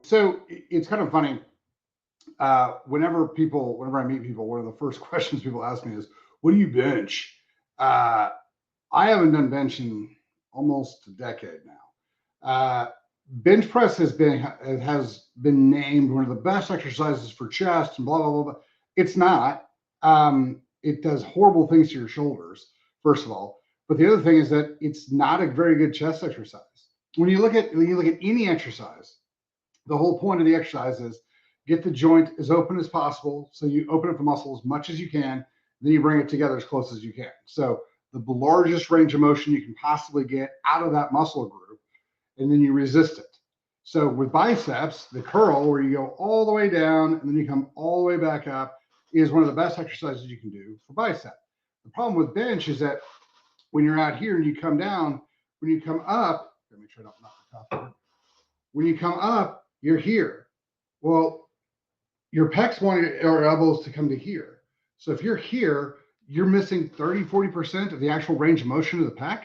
So it's kind of funny. Whenever I meet people, one of the first questions people ask me is, "What do you bench?" Uh, I haven't done bench in almost a decade now. Bench press has been named one of the best exercises for chest and blah blah blah. Blah. It's not. It does horrible things to your shoulders, first of all. But the other thing is that it's not a very good chest exercise. When you look at any exercise, the whole point of the exercise is get the joint as open as possible. So you open up the muscle as much as you can, then you bring it together as close as you can. So the largest range of motion you can possibly get out of that muscle group, and then you resist it. So with biceps, the curl, where you go all the way down and then you come all the way back up, is one of the best exercises you can do for bicep. The problem with bench is that when you're out here and you come down, when you come up, let me make sure I don't knock the top. When you come up, you're here. Well, your pecs want your elbows to come to here. So if you're here, you're missing 30-40% of the actual range of motion of the pec.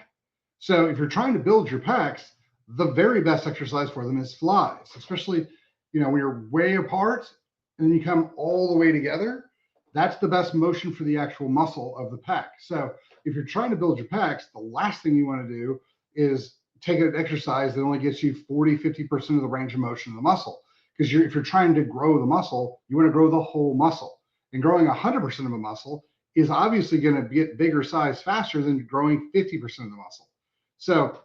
So if you're trying to build your pecs, the very best exercise for them is flies, especially when you're way apart and then you come all the way together. That's the best motion for the actual muscle of the pec. So if you're trying to build your pecs, the last thing you want to do is take an exercise that only gets you 40-50% of the range of motion of the muscle. Because if you're trying to grow the muscle, you want to grow the whole muscle. And growing 100% of a muscle is obviously going to get bigger size faster than growing 50% of the muscle. So,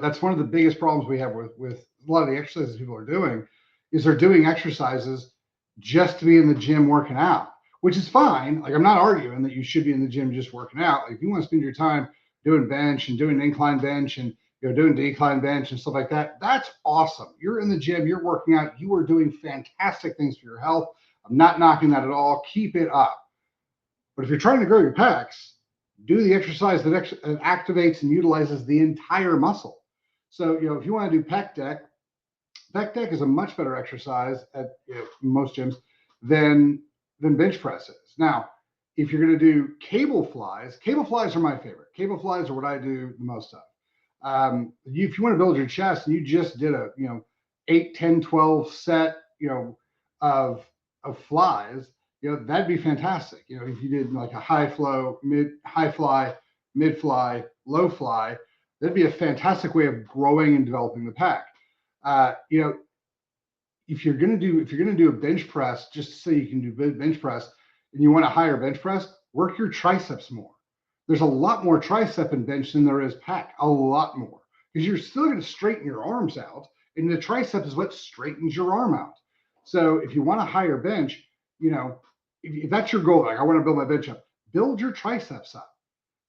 that's one of the biggest problems we have with a lot of the exercises people are doing, is they're doing exercises just to be in the gym working out, which is fine. Like, I'm not arguing that you should be in the gym just working out. Like, if you want to spend your time doing bench and doing incline bench and doing decline bench and stuff like that, that's awesome. You're in the gym, you're working out, you are doing fantastic things for your health. I'm not knocking that at all. Keep it up. But if you're trying to grow your pecs, do the exercise that activates and utilizes the entire muscle. So, if you want to do pec deck is a much better exercise at most gyms than bench press is. Now, if you're going to do cable flies are my favorite. Cable flies are what I do the most of. If you want to build your chest and you just did a 8, 10, 12 set of flies, that'd be fantastic. If you did like a high fly, mid fly, low fly, that'd be a fantastic way of growing and developing the pec. If you're gonna do a bench press just so you can do bench press and you want a higher bench press, work your triceps more. There's a lot more tricep in bench than there is pec, a lot more, because you're still going to straighten your arms out, and the tricep is what straightens your arm out. So if you want a higher bench, if that's your goal, like I want to build my bench up, build your triceps up.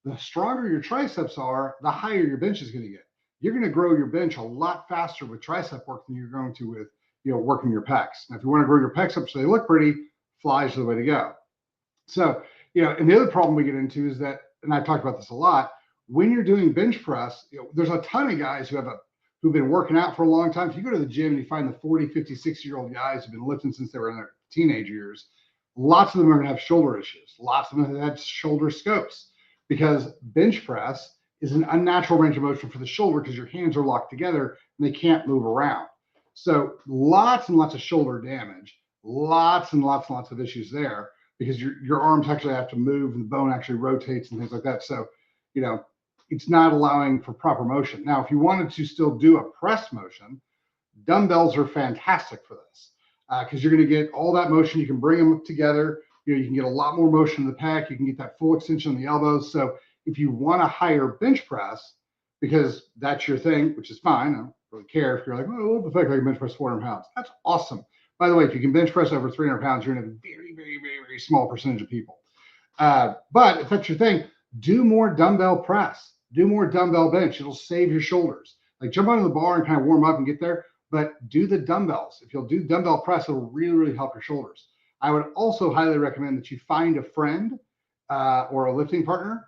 The stronger your triceps are, the higher your bench is going to get. You're going to grow your bench a lot faster with tricep work than you're going to with working your pecs. Now, if you want to grow your pecs up so they look pretty, flies are the way to go. So and the other problem we get into is that, and I've talked about this a lot, when you're doing bench press, there's a ton of guys who've been working out for a long time. If you go to the gym and you find the 40, 50, 60-year-old guys who've been lifting since they were in their teenage years, lots of them are going to have shoulder issues. Lots of them have had shoulder scopes because bench press is an unnatural range of motion for the shoulder because your hands are locked together and they can't move around. So lots and lots of shoulder damage, lots and lots and lots of issues there, because your arms actually have to move and the bone actually rotates and things like that. So, it's not allowing for proper motion. Now, if you wanted to still do a press motion, dumbbells are fantastic for this because you're going to get all that motion. You can bring them together. You can get a lot more motion in the pec. You can get that full extension in the elbows. So if you want a higher bench press, because that's your thing, which is fine. I don't really care if you're like, well, what the fuck, I can bench press 400 pounds. That's awesome. By the way, if you can bench press over 300 pounds, you're in a very, very, very, very small percentage of people. But if that's your thing, do more dumbbell press, do more dumbbell bench. It'll save your shoulders. Like jump onto the bar and kind of warm up and get there, but do the dumbbells. If you'll do dumbbell press, it'll really, really help your shoulders. I would also highly recommend that you find a friend or a lifting partner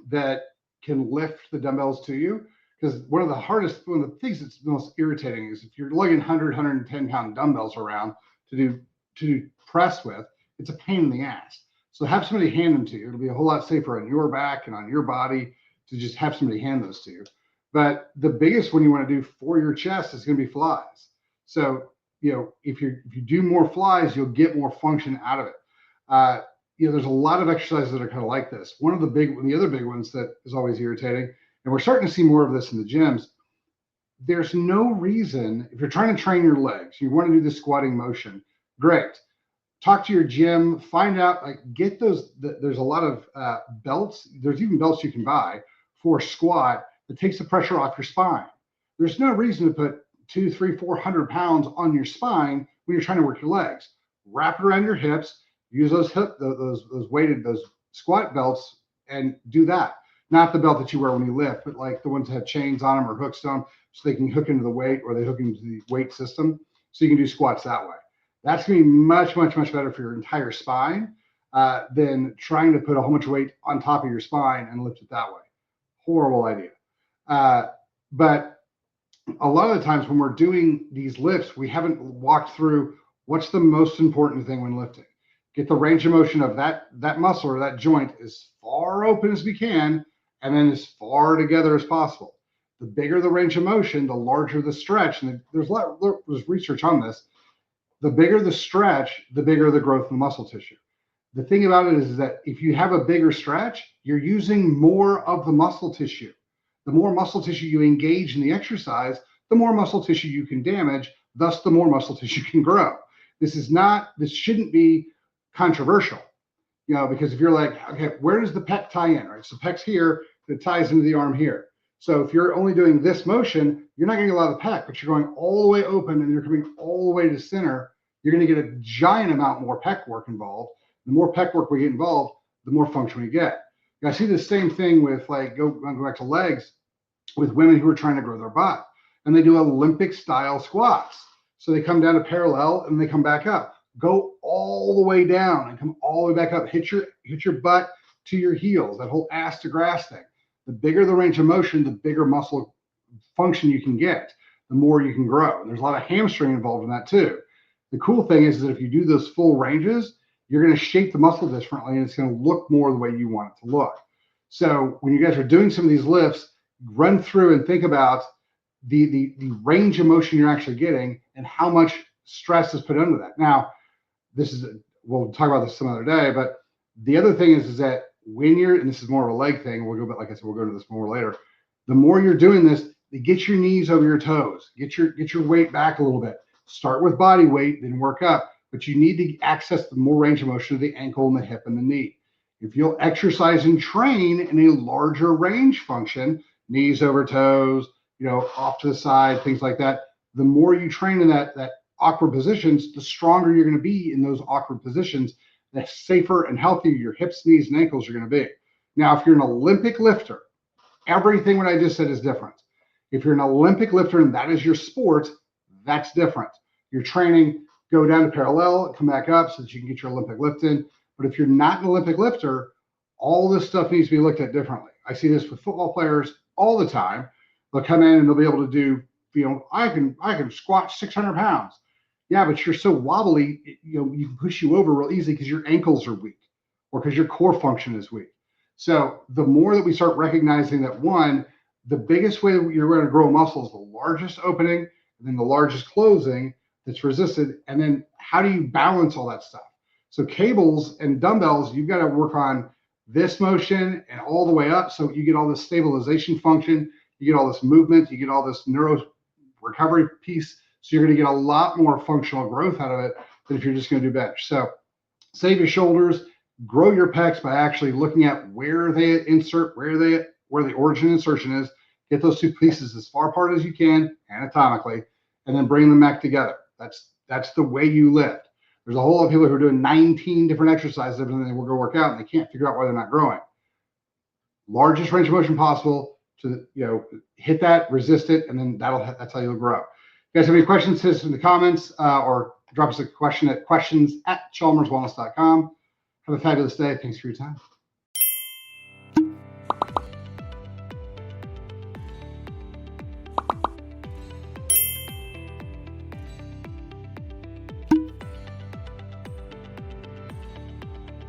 that can lift the dumbbells to you. Because one of the things that's most irritating is if you're lugging 100, 110 pound dumbbells around to do press with, it's a pain in the ass. So have somebody hand them to you. It'll be a whole lot safer on your back and on your body to just have somebody hand those to you. But the biggest one you want to do for your chest is going to be flies. So if you do more flies, you'll get more function out of it. There's a lot of exercises that are kind of like this. The other big ones that is always irritating, and we're starting to see more of this in the gyms. There's no reason, if you're trying to train your legs, you want to do the squatting motion, great. Talk to your gym, find out, get those. There's a lot of belts. There's even belts you can buy for squat that takes the pressure off your spine. There's no reason to put 200, 300, 400 pounds on your spine when you're trying to work your legs. Wrap it around your hips, use those squat belts and do that. Not the belt that you wear when you lift, but like the ones that have chains on them or hooks on them so they can hook into the weight or they hook into the weight system. So you can do squats that way. That's going to be much, much, much better for your entire spine than trying to put a whole bunch of weight on top of your spine and lift it that way. Horrible idea. But a lot of the times when we're doing these lifts, we haven't walked through what's the most important thing when lifting. Get the range of motion of that muscle or that joint as far open as we can, and then as far together as possible. The bigger the range of motion, the larger the stretch. And there's research on this. The bigger the stretch, the bigger the growth in the muscle tissue. The thing about it is that if you have a bigger stretch, you're using more of the muscle tissue. The more muscle tissue you engage in the exercise, the more muscle tissue you can damage, thus the more muscle tissue can grow. This shouldn't be controversial, because if you're like, okay, where does the pec tie in, right? So pec's here, it ties into the arm here. So if you're only doing this motion, you're not going to get a lot of the pec, but you're going all the way open and you're coming all the way to center. You're going to get a giant amount more pec work involved. The more pec work we get involved, the more function we get. I see the same thing with go back to legs with women who are trying to grow their butt, and they do Olympic style squats. So they come down to parallel and they come back up. Go all the way down and come all the way back up. Hit your butt to your heels. That whole ass to grass thing. The bigger the range of motion, the bigger muscle function you can get, the more you can grow. And there's a lot of hamstring involved in that too. The cool thing is that if you do those full ranges, you're going to shape the muscle differently, and it's going to look more the way you want it to look. So when you guys are doing some of these lifts, run through and think about the range of motion you're actually getting and how much stress is put under that. Now, we'll talk about this some other day, but the other thing is that when and this is more of a leg thing, we'll go into this more later. The more you're doing this, get your knees over your toes, get your weight back a little bit. Start with body weight, then work up, but you need to access the more range of motion of the ankle and the hip and the knee. If you'll exercise and train in a larger range function, knees over toes, off to the side, things like that, the more you train in that awkward positions, the stronger you're going to be in those awkward positions, the safer and healthier your hips, knees, and ankles are going to be. Now, if you're an Olympic lifter, everything what I just said is different. If you're an Olympic lifter and that is your sport, that's different. You're training, go down to parallel, come back up so that you can get your Olympic lift in. But if you're not an Olympic lifter, all this stuff needs to be looked at differently. I see this with football players all the time. They'll come in and they'll be able to do, I can squat 600 pounds. Yeah, but you're so wobbly, you can push you over real easy because your ankles are weak or because your core function is weak. So the more that we start recognizing that, one, the biggest way that you're going to grow muscle is the largest opening and then the largest closing that's resisted. And then how do you balance all that stuff? So cables and dumbbells, you've got to work on this motion and all the way up. So you get all this stabilization function, you get all this movement, you get all this neuro recovery piece. So you're going to get a lot more functional growth out of it than if you're just going to do bench. So save your shoulders, grow your pecs by actually looking at where they insert, where the origin insertion is. Get those two pieces as far apart as you can anatomically, and then bring them back together. That's the way you lift. There's a whole lot of people who are doing 19 different exercises and then they will go work out and they can't figure out why they're not growing. Largest range of motion possible to hit that, resist it, and then that's how you'll grow. If you guys have any questions, hit us in the comments or drop us a question at questions@chalmerswellness.com. Have a fabulous day. Thanks for your time.